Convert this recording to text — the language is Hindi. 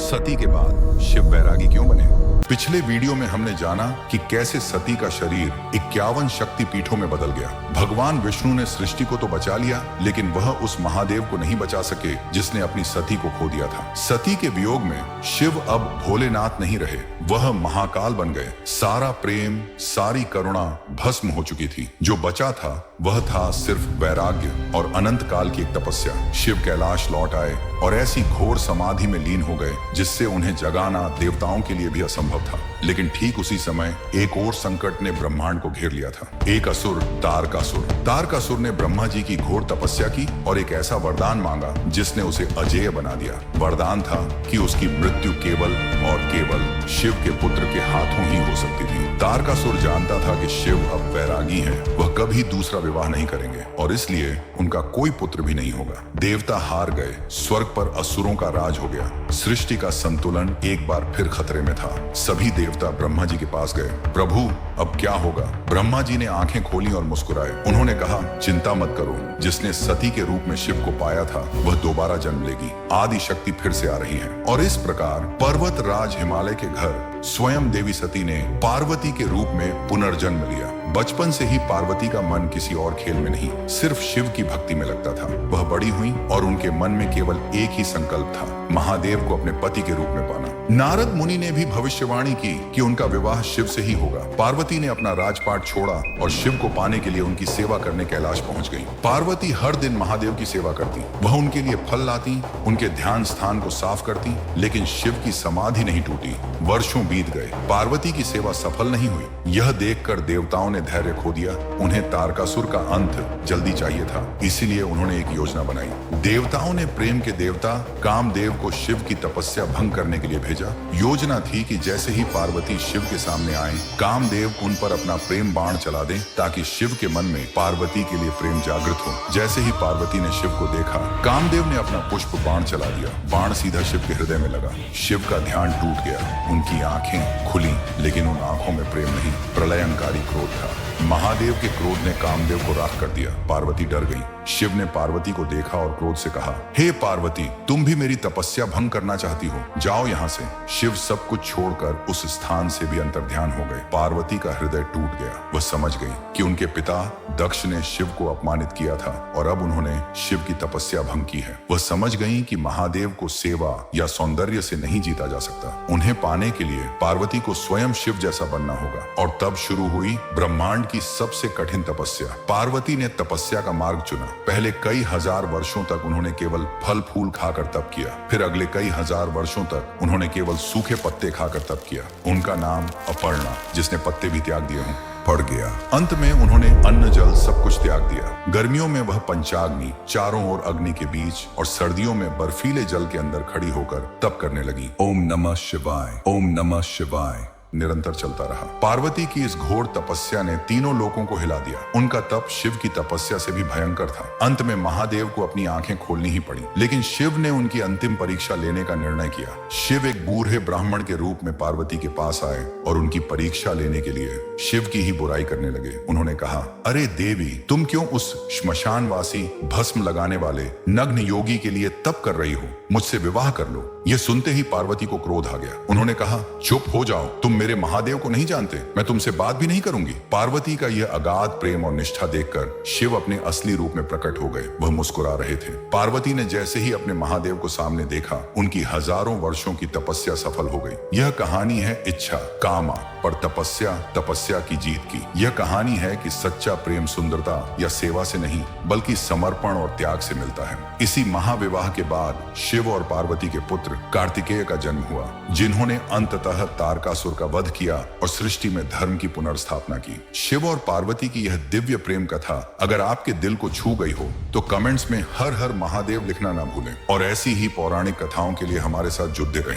सती के बाद शिव बैरागी क्यों बने? पिछले वीडियो में हमने जाना कि कैसे सती का शरीर 51 शक्ति पीठों में बदल गया। भगवान विष्णु ने सृष्टि को तो बचा लिया, लेकिन वह उस महादेव को नहीं बचा सके जिसने अपनी सती को खो दिया था। सती के वियोग में शिव अब भोलेनाथ नहीं रहे, वह महाकाल बन गए। सारा प्रेम, सारी करुणा भस्म हो चुकी थी। जो बचा था वह था सिर्फ वैराग्य और अनंत काल की एक तपस्या। शिव कैलाश लौट आए और ऐसी घोर समाधि में लीन हो गए जिससे उन्हें जगाना देवताओं के लिए भी असंभव था। लेकिन ठीक उसी समय एक और संकट ने ब्रह्मांड को घेर लिया था। एक असुर, तारकासुर। तारकासुर ने ब्रह्मा जी की घोर तपस्या की और एक ऐसा वरदान मांगा जिसने उसे अजेय बना दिया। वरदान था कि उसकी मृत्यु केवल और केवल शिव के पुत्र के हाथों ही हो सकती थी। तारकासुर जानता था कि शिव अब वैरागी हैं, वह कभी दूसरा विवाह नहीं करेंगे और इसलिए उनका कोई पुत्र भी नहीं होगा। देवता हार गए, स्वर्ग पर असुरों का राज हो गया। सृष्टि का संतुलन एक बार फिर खतरे में था। सभी देवता ब्रह्मा जी के पास गए। प्रभु, अब क्या होगा? ब्रह्मा जी ने आंखें खोली और मुस्कुराए। उन्होंने कहा, चिंता मत करो, जिसने सती के रूप में शिव को पाया था वह दोबारा जन्म लेगी। आदि शक्ति फिर से आ रही है। और इस प्रकार पर्वत राज हिमालय के घर स्वयं देवी सती ने पार्वती के रूप में पुनर्जन्म लिया। बचपन से ही पार्वती का मन किसी और खेल में नहीं, सिर्फ शिव की भक्ति में लगता था। वह बड़ी हुई और उनके मन में केवल एक ही संकल्प था, महादेव को अपने पति के रूप में पाना। नारद मुनि ने भी भविष्यवाणी की कि उनका विवाह शिव से ही होगा। पार्वती ने अपना राजपाट छोड़ा और शिव को पाने के लिए उनकी सेवा करने कैलाश पहुंच गई। पार्वती हर दिन महादेव की सेवा करती, वह उनके लिए फल लाती, उनके ध्यान स्थान को साफ करती, लेकिन शिव की समाधि नहीं टूटी। वर्षों बीत गए, पार्वती की सेवा सफल नहीं हुई। यह देखकर देवताओं ने धैर्य खो दिया। उन्हें तारकासुर का अंत जल्दी चाहिए था, इसीलिए उन्होंने एक योजना बनाई। देवताओं ने प्रेम के देवता कामदेव को शिव की तपस्या भंग करने के लिए भेजा। योजना थी कि जैसे ही पार्वती शिव के सामने आए, कामदेव उन पर अपना प्रेम बाण चला दें ताकि शिव के मन में पार्वती के लिए प्रेम जागृत हो। जैसे ही पार्वती ने शिव को देखा, कामदेव ने अपना पुष्प बाण चला दिया। बाण सीधा शिव के हृदय में लगा। शिव का ध्यान टूट गया, उनकी आंखें खुली, लेकिन उन आंखों में प्रेम नहीं, प्रलयंकारी क्रोध था। महादेव के क्रोध ने कामदेव को राख कर दिया। पार्वती डर गई। शिव ने पार्वती को देखा और क्रोध से कहा, हे पार्वती, तुम भी मेरी तपस्या भंग करना चाहती हो? जाओ यहाँ से। शिव सब कुछ छोड़कर उस स्थान से भी अंतर्ध्यान हो गए। पार्वती का हृदय टूट गया। वह समझ गई कि उनके पिता दक्ष ने शिव को अपमानित किया था और अब उन्होंने शिव की तपस्या भंग की है। वह समझ गई कि महादेव को सेवा या सौंदर्य से नहीं जीता जा सकता। उन्हें पाने के लिए पार्वती को स्वयं शिव जैसा बनना होगा। और तब शुरू हुई ब्रह्मांड की सबसे कठिन तपस्या। पार्वती ने तपस्या का मार्ग चुना। पहले कई हजार वर्षों तक उन्होंने केवल फल फूल खाकर तप किया। फिर अगले कई हजार वर्षों तक उन्होंने केवल सूखे पत्ते खाकर तप किया। उनका नाम अपर्णा, जिसने पत्ते भी त्याग दिए हों, पड़ गया। अंत में उन्होंने अन्न जल सब कुछ त्याग दिया। गर्मियों में वह पंचाग्नि, चारों ओर अग्नि के बीच, और सर्दियों में बर्फीले जल के अंदर खड़ी होकर तप करने लगी। ओम नमः शिवाय, ओम नमः शिवाय निरंतर चलता रहा। पार्वती की इस घोर तपस्या ने तीनों लोकों को हिला दिया। उनका तप शिव की तपस्या से भी भयंकर था। अंत में महादेव को अपनी आंखें खोलनी ही पड़ी, लेकिन शिव ने उनकी अंतिम परीक्षा लेने का निर्णय किया। शिव एक बूढ़े ब्राह्मण के रूप में पार्वती के पास आए और उनकी परीक्षा लेने के लिए शिव की ही बुराई करने लगे। उन्होंने कहा, अरे देवी, तुम क्यों उस श्मशानवासी, भस्म लगाने वाले नग्न योगी के लिए तप कर रही हो? मुझसे विवाह कर लो। यह सुनते ही पार्वती को क्रोध आ गया। उन्होंने कहा, चुप हो जाओ, तुम मेरे महादेव को नहीं जानते, मैं तुमसे बात भी नहीं करूंगी। पार्वती का यह अगाध प्रेम और निष्ठा देखकर शिव अपने असली रूप में प्रकट हो गए। वह मुस्कुरा रहे थे। पार्वती ने जैसे ही अपने महादेव को सामने देखा, उनकी हजारों वर्षों की तपस्या सफल हो गई। यह कहानी है इच्छा, कामा पर तपस्या, तपस्या की जीत की। यह कहानी है कि सच्चा प्रेम सुंदरता या सेवा से नहीं, बल्कि समर्पण और त्याग से मिलता है। इसी महाविवाह के बाद शिव और पार्वती के पुत्र कार्तिकेय का जन्म हुआ, जिन्होंने अंततः तारकासुर का वध किया और सृष्टि में धर्म की पुनर्स्थापना की। शिव और पार्वती की यह दिव्य प्रेम कथा अगर आपके दिल को छू गई हो तो कमेंट्स में हर हर महादेव लिखना ना भूलें। और ऐसी ही पौराणिक कथाओं के लिए हमारे साथ जुड़ते रहें।